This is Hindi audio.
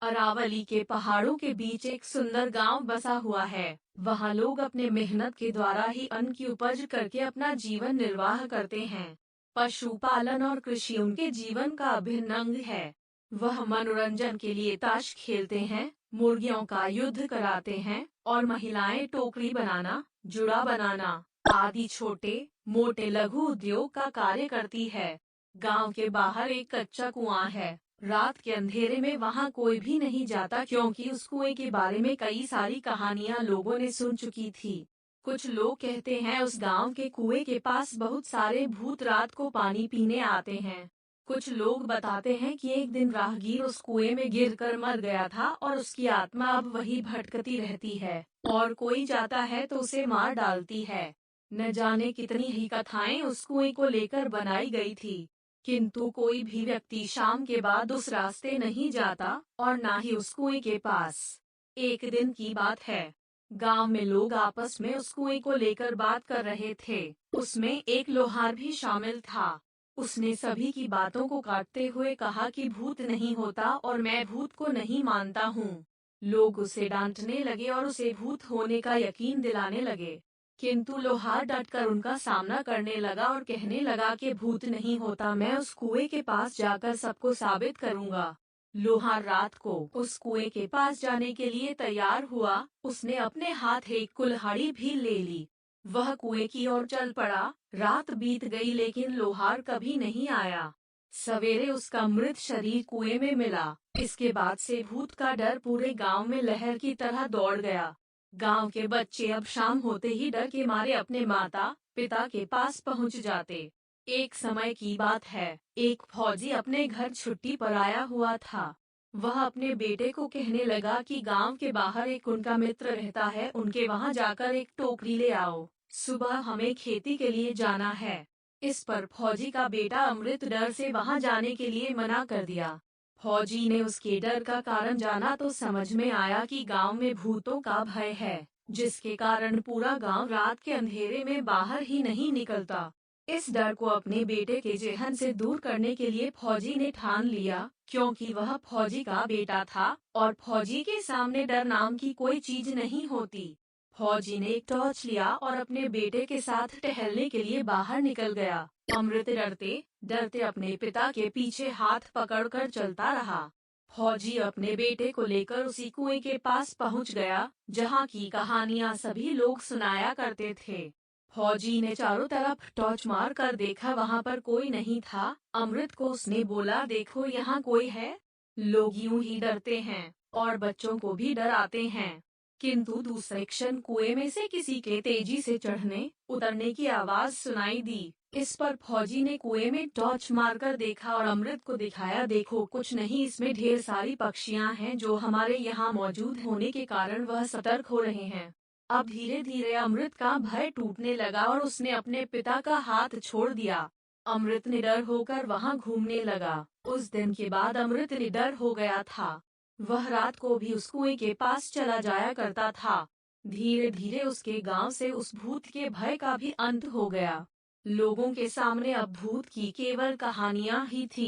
अरावली के पहाड़ों के बीच एक सुंदर गांव बसा हुआ है। वहां लोग अपने मेहनत के द्वारा ही अन्न की उपज करके अपना जीवन निर्वाह करते हैं। पशुपालन और कृषि उनके जीवन का अभिन्न अंग है। वह मनोरंजन के लिए ताश खेलते हैं, मुर्गियों का युद्ध कराते हैं और महिलाएं टोकरी बनाना, जुड़ा बनाना आदि छोटे मोटे लघु उद्योग का कार्य करती है। गांव के बाहर एक कच्चा कुआं है। रात के अंधेरे में वहां कोई भी नहीं जाता, क्योंकि उस कुएं के बारे में कई सारी कहानियां लोगों ने सुन चुकी थी। कुछ लोग कहते हैं उस गांव के कुएं के पास बहुत सारे भूत रात को पानी पीने आते हैं। कुछ लोग बताते हैं कि एक दिन राहगीर उस कुएं में गिरकर मर गया था और उसकी आत्मा अब वही भटकती रहती है और कोई जाता है तो उसे मार डालती है। न जाने कितनी ही कथाएं उस कुएं को लेकर बनाई गई थी, किंतु कोई भी व्यक्ति शाम के बाद उस रास्ते नहीं जाता और ना ही उस कुएं के पास। एक दिन की बात है, गांव में लोग आपस में उस कुएं को लेकर बात कर रहे थे। उसमें एक लोहार भी शामिल था। उसने सभी की बातों को काटते हुए कहा कि भूत नहीं होता और मैं भूत को नहीं मानता हूँ। लोग उसे डांटने लगे और उसे भूत होने का यकीन दिलाने लगे, किंतु लोहार डटकर उनका सामना करने लगा और कहने लगा कि भूत नहीं होता, मैं उस कुएं के पास जाकर सबको साबित करूंगा। लोहार रात को उस कुएं के पास जाने के लिए तैयार हुआ। उसने अपने हाथ एक कुल्हाड़ी भी ले ली। वह कुएं की ओर चल पड़ा। रात बीत गई लेकिन लोहार कभी नहीं आया। सवेरे उसका मृत शरीर कुएं में मिला। इसके बाद से भूत का डर पूरे गांव में लहर की तरह दौड़ गया। गांव के बच्चे अब शाम होते ही डर के मारे अपने माता पिता के पास पहुंच जाते। एक समय की बात है, एक फौजी अपने घर छुट्टी पर आया हुआ था। वह अपने बेटे को कहने लगा कि गांव के बाहर एक उनका मित्र रहता है, उनके वहां जाकर एक टोकरी ले आओ, सुबह हमें खेती के लिए जाना है। इस पर फौजी का बेटा अमृत डर से वहां जाने के लिए मना कर दिया। फौजी ने उसके डर का कारण जाना तो समझ में आया कि गांव में भूतों का भय है, जिसके कारण पूरा गांव रात के अंधेरे में बाहर ही नहीं निकलता। इस डर को अपने बेटे के जेहन से दूर करने के लिए फौजी ने ठान लिया, क्योंकि वह फौजी का बेटा था और फौजी के सामने डर नाम की कोई चीज नहीं होती। फौजी ने एक टॉर्च लिया और अपने बेटे के साथ टहलने के लिए बाहर निकल गया। अमृत डरते डरते अपने पिता के पीछे हाथ पकड़कर चलता रहा। फौजी अपने बेटे को लेकर उसी कुएं के पास पहुंच गया, जहां की कहानियां सभी लोग सुनाया करते थे। फौजी ने चारों तरफ टॉर्च मार कर देखा, वहां पर कोई नहीं था। अमृत को उसने बोला, देखो यहाँ कोई है। लोग यूं ही डरते हैं और बच्चों को भी डराते हैं, किंतु दूसरे क्षण कुएं में से किसी के तेजी से चढ़ने उतरने की आवाज सुनाई दी। इस पर फौजी ने कुएं में टॉर्च मारकर देखा और अमृत को दिखाया, देखो कुछ नहीं, इसमें ढेर सारी पक्षियां हैं जो हमारे यहाँ मौजूद होने के कारण वह सतर्क हो रहे हैं। अब धीरे धीरे अमृत का भय टूटने लगा और उसने अपने पिता का हाथ छोड़ दिया। अमृत निडर होकर वहां घूमने लगा। उस दिन के बाद अमृत निडर हो गया था। वह रात को भी उस कुएं के पास चला जाया करता था। धीरे धीरे उसके गांव से उस भूत के भय का भी अंत हो गया। लोगों के सामने अब भूत की केवल कहानियां ही थी।